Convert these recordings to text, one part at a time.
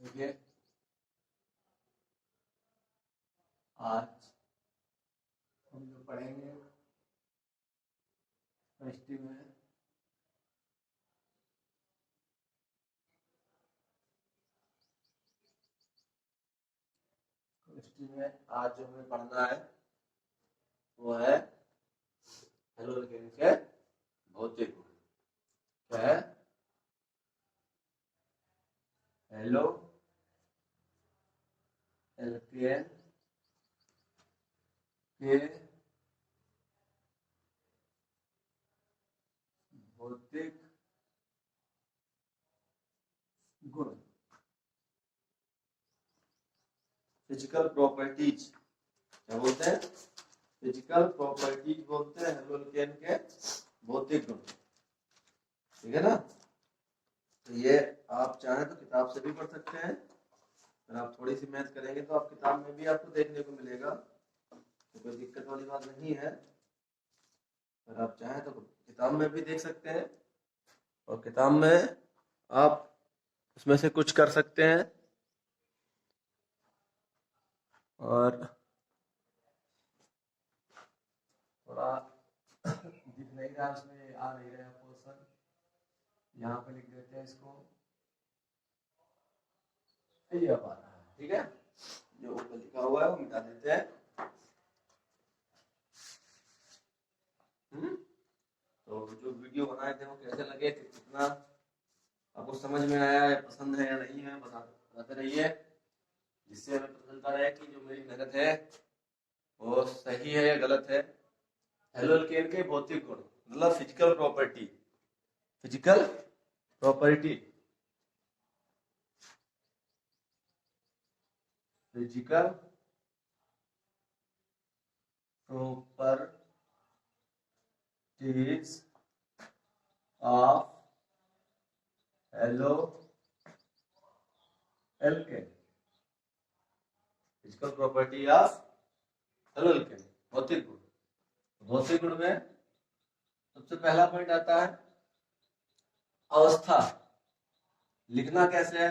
देखिए आज हम जो पढ़ेंगे केमिस्ट्री में आज जो हमें पढ़ना है वो है हेलोजन के भौतिक गुण। क्या है? हेलो एल्केन के भौतिक गुण, फिजिकल प्रॉपर्टीज। क्या बोलते हैं? फिजिकल प्रॉपर्टीज बोलते हैं हेलोजन के भौतिक गुण। ठीक है ना? तो ये आप चाहें तो किताब से भी पढ़ सकते हैं। अगर आप थोड़ी सी मेहनत करेंगे तो आप किताब में भी आपको देखने को मिलेगा, तो कोई दिक्कत वाली बात नहीं है। अगर आप चाहें तो किताब में भी देख सकते हैं और किताब में आप उसमें से कुछ कर सकते हैं। और थोड़ा दिख नहीं रहा, उसमें आ नहीं रहा पोर्शन, यहाँ पे लिख देते हैं इसको। ये अब आ रहा है। ठीक है, जो ऊपर लिखा हुआ है वो मिटा देते हैं। तो जो वीडियो बनाए थे वो कैसे लगे, कितना आपको समझ में आया है, पसंद है या नहीं है, बताते रहिए, जिससे हमें पता चलता रहे कि जो मेरी मेहनत है वो सही है या गलत है। हेलोजन के भौतिक गुण मतलब physical property. Physical property, physical properties of halogen. Physical property of halogen, भौतिक गुण। भौतिक गुण में सबसे पहला पॉइंट आता है अवस्था। लिखना कैसे है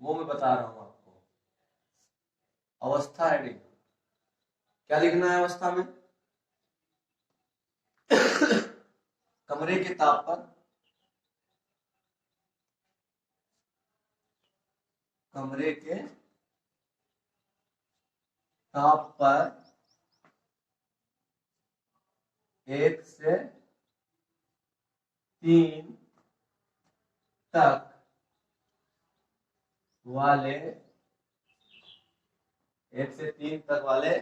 वो मैं बता रहा हूं आपको। अवस्था हेडिंग, क्या लिखना है अवस्था में? कमरे के ताप पर, कमरे के ताप पर 1 से 3 तक वाले 1 से 3 तक वाले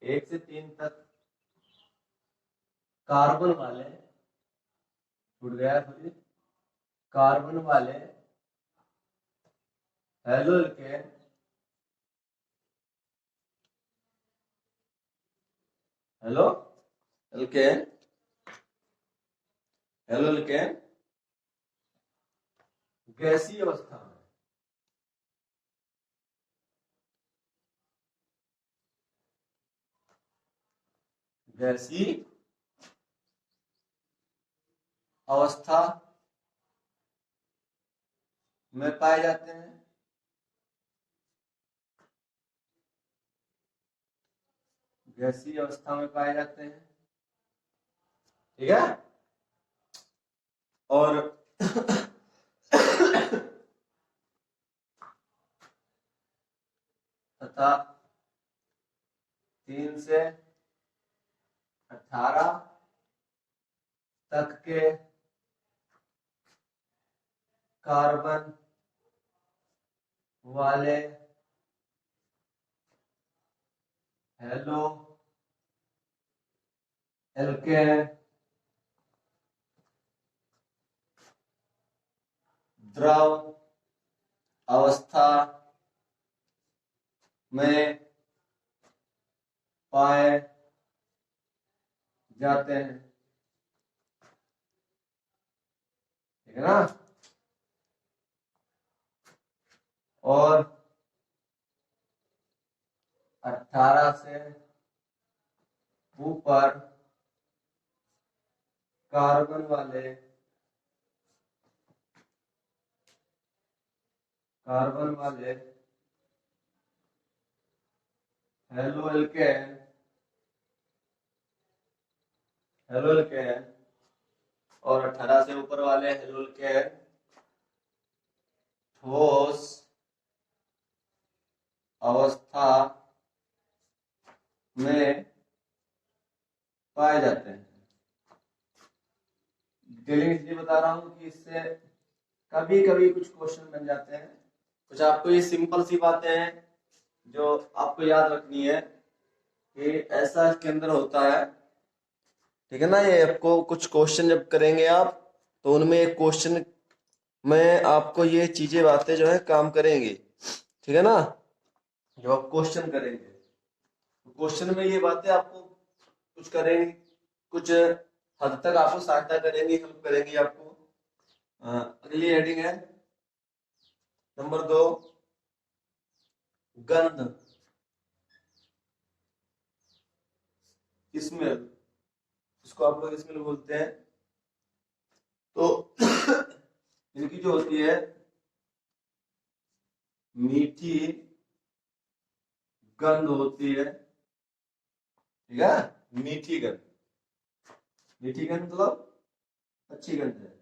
1 से 3 तक कार्बन वाले, छूट गया थोड़ी, कार्बन वाले हेलोजन हेलोजन गैसीय अवस्था में, गैसीय अवस्था में पाए जाते हैं। गैसीय अवस्था में पाए जाते हैं। ठीक है? और तथा 3 से 18 तक के कार्बन वाले हेलोजन द्रव अवस्था में पाए जाते हैं। ठीक है ना? और 18 से ऊपर कार्बन कार्बन वाले हेलो एल्केन और 18 से ऊपर वाले हेलो एल्केन ठोस अवस्था में पाए जाते हैं। डिटेलिंग इसलिए बता रहा हूं कि इससे कभी कभी कुछ क्वेश्चन बन जाते हैं। कुछ आपको ये सिंपल सी बातें हैं जो आपको याद रखनी है कि ऐसा इसके अंदर होता है, ठीक है ना। ये आपको कुछ क्वेश्चन जब करेंगे आप तो उनमें एक क्वेश्चन में आपको ये चीजें बातें जो है काम करेंगी, ठीक है ना। जब आप क्वेश्चन करेंगे तो क्वेश्चन में ये बातें आपको कुछ करेंगी, कुछ हद तक आपको सहायता करेंगी, हेल्प करेंगी आपको। अगली हेडिंग है नंबर 2, गंध, स्मेल। इसको आप लोग स्मेल बोलते हैं। तो इनकी जो होती है मीठी गंध होती है, ठीक है। मीठी गंध मतलब अच्छी गंध है,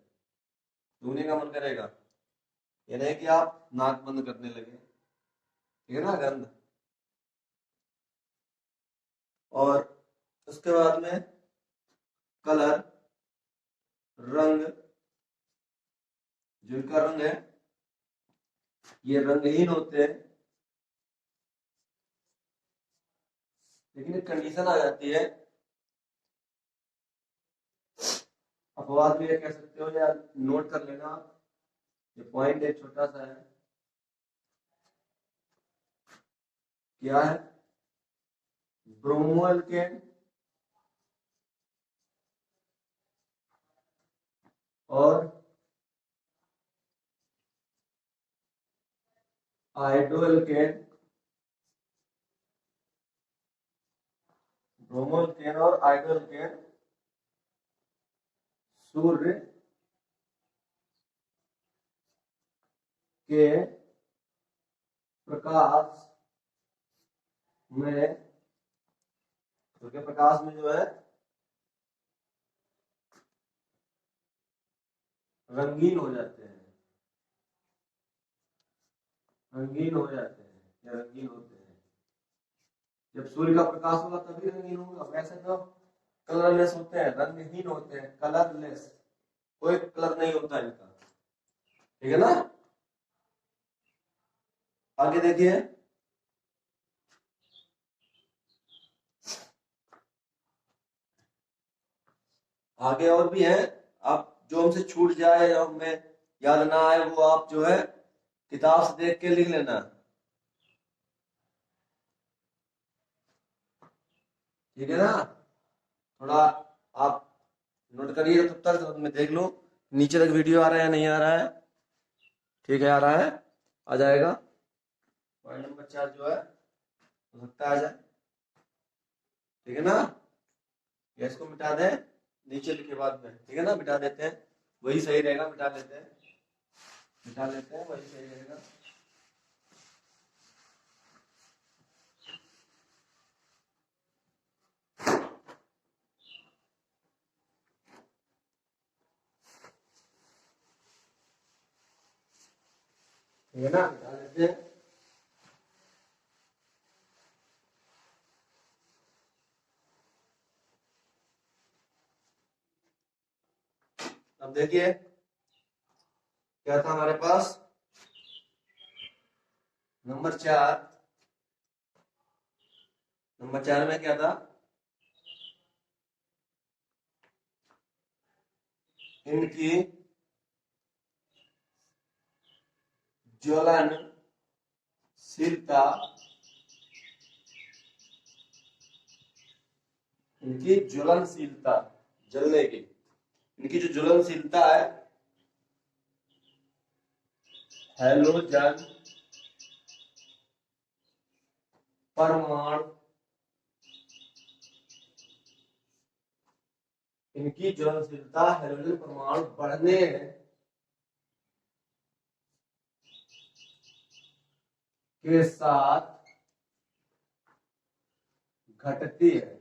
छूने का मन करेगा। ये नहीं कि आप नाक बंद करने लगे, ठीक है ना, गंध। और उसके बाद में कलर, रंग, जिनका रंग है ये रंगहीन होते हैं, लेकिन एक कंडीशन आ जाती है। अपवाद भी ये कह सकते हो या नोट कर लेना, ये पॉइंट एक छोटा सा है। क्या है? ब्रोमो एल्केन और आयोडो एल्केन, ब्रोमो एल्केन और आयोडो एल्केन सूर्य के प्रकाश में, सूर्य के प्रकाश में जो है रंगीन हो जाते हैं, रंगीन हो जाते हैं या रंगीन होते हैं। जब सूर्य का प्रकाश होगा तभी रंगीन होगा, वैसे तो कलरलेस होते हैं, रंगहीन होते हैं, कलरलेस, कोई कलर नहीं होता इनका, ठीक है ना। आगे देखिए, आगे और भी है। आप जो हमसे छूट जाए या हमें याद ना आए वो आप जो है किताब से देख के लिख लेना, ठीक है ना। थोड़ा आप नोट करिए तब तक, तो मैं देख लूं नीचे तक वीडियो आ रहा है नहीं आ रहा है। ठीक है, आ रहा है, आ जाएगा। पॉइंट नंबर 4 जो है हो सकता है आ जाए, ठीक है ना। या इसको मिटा दें नीचे लिखे बाद में, ठीक है ना, मिटा देते हैं, वही सही रहेगा। मिटा लेते हैं, मिटा लेते हैं, वही सही रहेगा। ठीक है ना, मिटा लेते हैं। अब देखिए क्या था हमारे पास, नंबर 4, नंबर 4 में क्या था, इनकी ज्वलनशीलता, इनकी ज्वलनशीलता, जलने की, इनकी जो ज्वलनशीलता है हैलोजन परमाणु, इनकी ज्वलनशीलता हैलोजन परमाणु बढ़ने के साथ घटती है।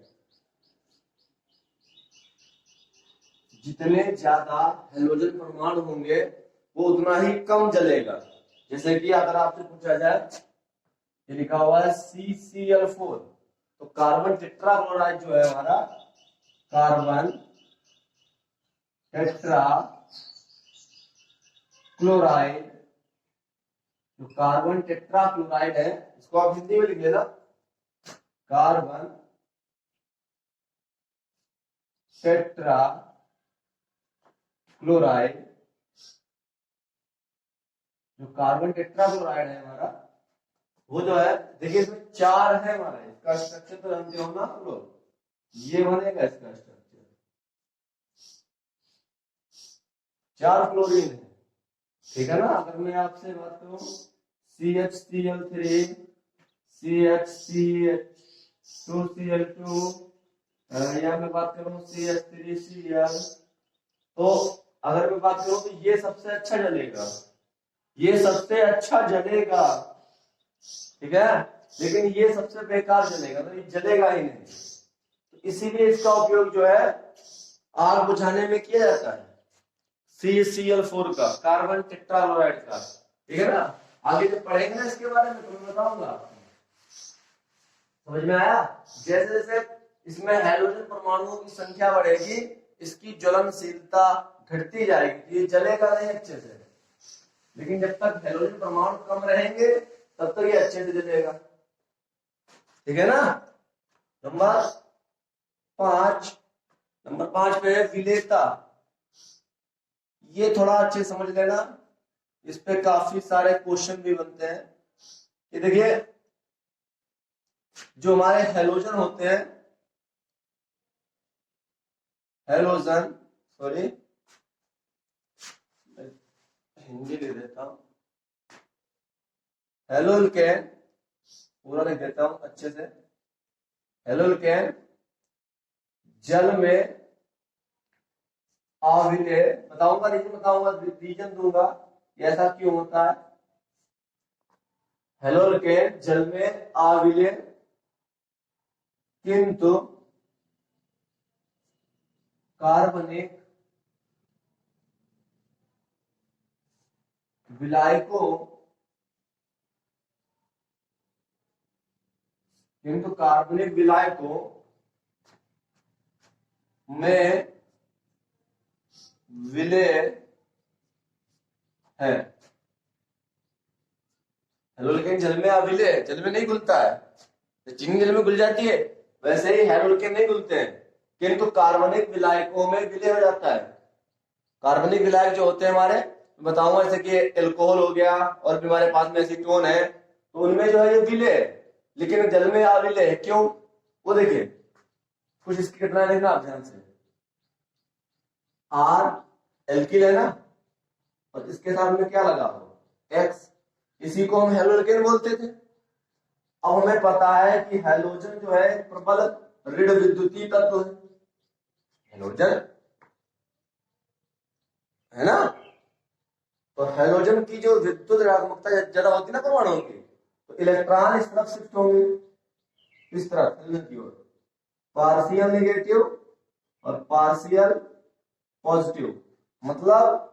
जितने ज्यादा हेलोजन परमाणु होंगे वो उतना ही कम जलेगा। जैसे कि अगर आपसे पूछा जाए, ये लिखा हुआ है CCl4, तो कार्बन टेट्राक्लोराइड जो है हमारा, कार्बन टेट्रा क्लोराइड, जो कार्बन टेट्राक्लोराइड है, इसको आप हिंदी में लिख लेना, कार्बन टेट्रा क्लोराइड, जो कार्बन टेट्राक्लोराइड है हमारा, वो जो है, देखिए इसमें 4 है हमारा, इसका स्ट्रक्चर तो जानते हो ना आप लोग, ये बनेगा इसका स्ट्रक्चर, 4 क्लोरीन है, ठीक है ना। अगर मैं आपसे बात करूं CHCl3, CHCH2Cl2, या मैं बात करूं CH3Cl, तो अगर मैं बात करूं तो ये सबसे अच्छा जलेगा, ये सबसे अच्छा जलेगा, ठीक है, लेकिन ये सबसे बेकार जलेगा, तो ये जलेगा ही नहीं। तो इसीलिए इसका उपयोग जो है आग बुझाने में किया जाता है, CCl4 का, कार्बन टेट्राक्लोराइड का, ठीक है ना। आगे जब पढ़ेंगे ना इसके बारे में तो मैं बताऊंगा आपको, समझ में आया। जैसे जैसे इसमें हाइड्रोजन परमाणुओं की संख्या बढ़ेगी, इसकी ज्वलनशीलता घटती जाएगी, ये जलेगा नहीं अच्छे से, लेकिन जब तक हाइड्रोजन परमाणु कम रहेंगे तब तक ये अच्छे से जलेगा, ठीक है ना। नंबर 5 पे है विलेयता। ये थोड़ा अच्छे समझ लेना, इस पे काफी सारे क्वेश्चन भी बनते हैं। ये देखिए, जो हमारे हैलोजन होते हैं, हैलोजन, सॉरी हिंदी लिख देता हूं, हेलोल्केन, पूरा लिख देता हूं अच्छे से, हेलोल्केन जल में आविले, बताऊंगा रीजन दूंगा ऐसा क्यों होता है। हेलोल्केन जल में आविले किंतु कार्बनिक विलायकों में विलय है। हेलोल्केन जल में अविलय, जल में नहीं घुलता है, चीनी जल में घुल जाती है, वैसे ही हेलोल्केन नहीं घुलते हैं, किंतु कार्बनिक विलायकों में विलय हो जाता है। कार्बनिक विलायक जो होते हैं हमारे, बताऊंगा, जैसे कि एल्कोहल हो गया, और भी हमारे पास में एसीटोन है, तो उनमें जो है ये विलय है, लेकिन जल में अविलय है। क्यों? वो देखिए, कुछ इसकी घटना देखना आप ध्यान से। R एल्किल है ना, और इसके साथ में क्या लगा हो, X, इसी को हम हेलोल्केन बोलते थे। अब हमें पता है कि हेलोजन जो है प्रबल ऋण विद्युतीय तत्व है, हेलोजन है ना। तो हेलोजन की जो विद्युत ऋणात्मकता ज्यादा होती है ना परमाणुओं की, तो इलेक्ट्रॉन इस तरफ शिफ्ट होंगे, इस तरफ हेलोजन की ओर, पार्शियल नेगेटिव और पार्शियल पॉजिटिव। मतलब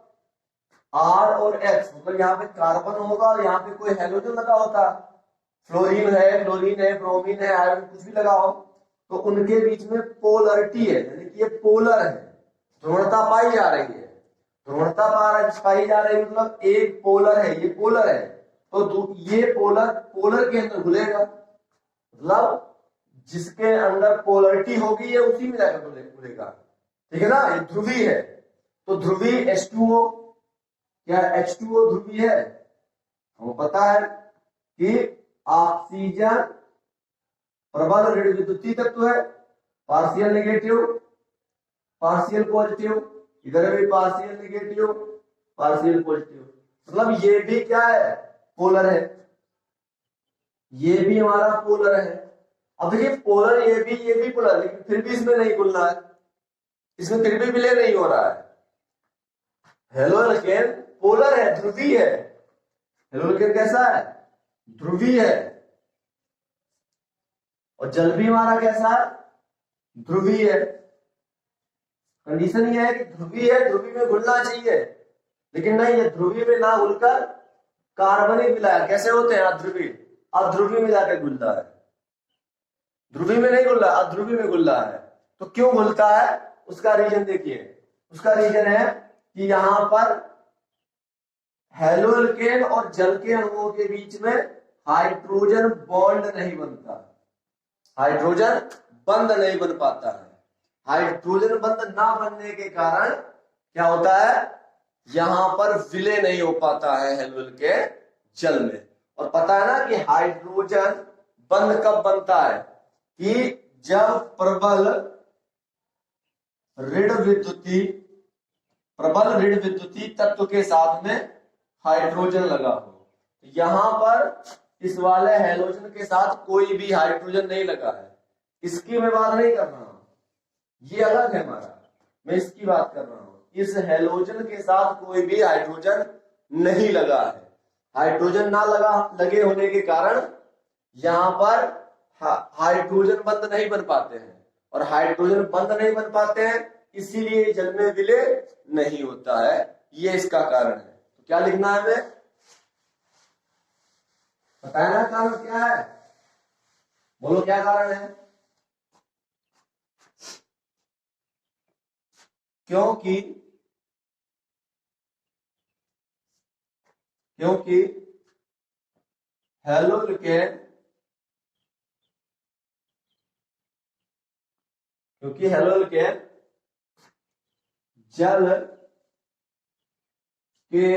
R और X, मतलब यहाँ पे कार्बन होगा और यहाँ पे कोई हेलोजन लगा होता, फ्लोरीन है, ब्रोमीन है, आयरन कुछ भी लगा हो, तो उनके बीच में पोलरिटी है, यानी कि ये पोलर है, ध्रुवणता पाई जा रही है, ध्रुवणता पाई जा रही है, मतलब एक पोलर है, ये पोलर है, तो ये पोलर के अंदर घुलेगा, मतलब जिसके अंदर पोलरिटी होगी ये उसी में जाकर घुलेगा, ठीक है ना। ये ध्रुवी है, तो ध्रुवी H2O, क्या H2O ध्रुवी है? हमें पता है कि ऑक्सीजन प्रबल ऋण विद्युतीय तत्व है, पार्शियल नेगेटिव पार्शियल पॉजिटिव, इधर भी पार्शियल नेगेटिव पार्शियल पॉजिटिव, मतलब ये भी क्या है, पोलर है, ये भी हमारा पोलर है। अब देखिए, पोलर ये भी पोलर, लेकिन फिर भी इसमें नहीं घुलना है, इसमें फिर भी विलय नहीं हो रहा है। हेलोल्केन पोलर है, ध्रुवीय है। हेलोल्केन कैसा है? ध्रुवीय है, और जल भी हमारा कैसा है, ध्रुवीय है। कंडीशन ये है कि ध्रुवीय है, ध्रुवी में घुलना चाहिए, लेकिन नहीं, ये ध्रुवी में ना घुलकर कार्बनिक मिलाया। कैसे होते हैं अध्रुवी, अध्रुवी में जाकर घुलता है, ध्रुवी में नहीं घुल रहा, अध्रुवी में घुल रहा है। तो क्यों घुलता है, उसका रीजन देखिए। उसका रीजन है कि यहां पर हेलोएल्केन और जल के अणुओं के बीच में हाइड्रोजन बॉन्ड नहीं बनता, हाइड्रोजन बंध नहीं बन पाता है। हाइड्रोजन बंध ना बनने के कारण क्या होता है, यहां पर विलय नहीं हो पाता है हेलोएल के जल में। और पता है ना कि हाइड्रोजन बंध कब बनता है, कि जब प्रबल ऋण विद्युतीय तत्व के साथ में हाइड्रोजन लगा हो। यहां पर इस वाले हेलोजन के साथ कोई भी हाइड्रोजन नहीं लगा है। इसकी मैं बात नहीं कर रहा हूं, ये अलग है हमारा, मैं इसकी बात कर रहा हूं। इस हेलोजन के साथ कोई भी हाइड्रोजन नहीं लगा है। हाइड्रोजन ना लगे होने के कारण यहां पर हाइड्रोजन बंध नहीं बन पाते हैं, और हाइड्रोजन बंध नहीं बन पाते हैं इसीलिए जल में विलय नहीं होता है। ये इसका कारण है। तो क्या लिखना है हमें, बताया ना कारण क्या है, बोलो क्या कारण है। क्योंकि हेलोएल्केन जल के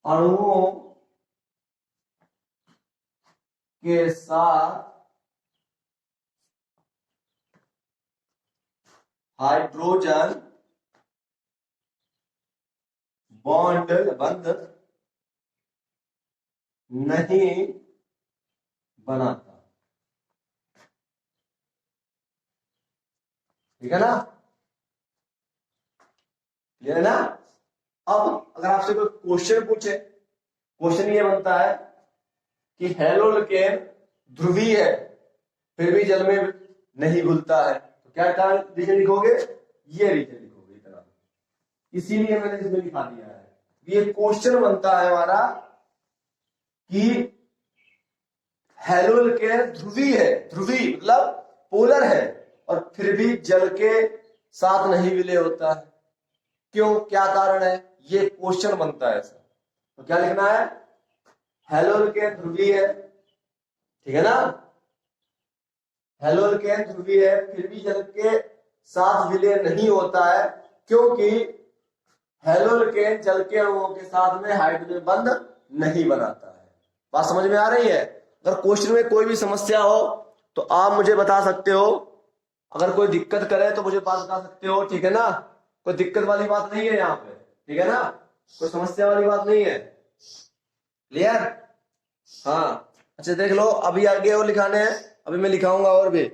अणुओं के साथ हाइड्रोजन बंध नहीं बनाता। ठीक है ना, क्लियर है ना। अब अगर आपसे कोई क्वेश्चन पूछे, क्वेश्चन ये बनता है कि हेलोएल्केन ध्रुवीय है फिर भी जल में नहीं घुलता है, तो क्या कारण रीजन लिखोगे, ये रीजन लिखोगे इतना। इसीलिए मैंने इसमें लिखा दिया है। ये क्वेश्चन बनता है हमारा कि हेलोएल्केन ध्रुवीय है, ध्रुवी मतलब पोलर है, और फिर भी जल के साथ नहीं विलय होता है। क्यों, क्या कारण है, ये क्वेश्चन बनता है ऐसा। तो क्या लिखना है, हेलोएल्केन ध्रुवीय है, ठीक है ना, हेलोएल्केन ध्रुवीय है फिर भी जल के साथ विलय नहीं होता है, क्योंकि हेलोएल्केन जल के अणुओं के साथ में हाइड्रोजन बंध नहीं बनाता है। बात समझ में आ रही है। अगर क्वेश्चन में कोई भी समस्या हो तो आप मुझे बता सकते हो, अगर कोई दिक्कत करे तो मुझे बात बता सकते हो, ठीक है ना। कोई दिक्कत वाली बात नहीं है यहाँ पे, ठीक है ना, कोई समस्या वाली बात नहीं है, क्लियर। हाँ अच्छा देख लो, अभी आगे और लिखाने हैं, अभी मैं लिखाऊंगा और भी।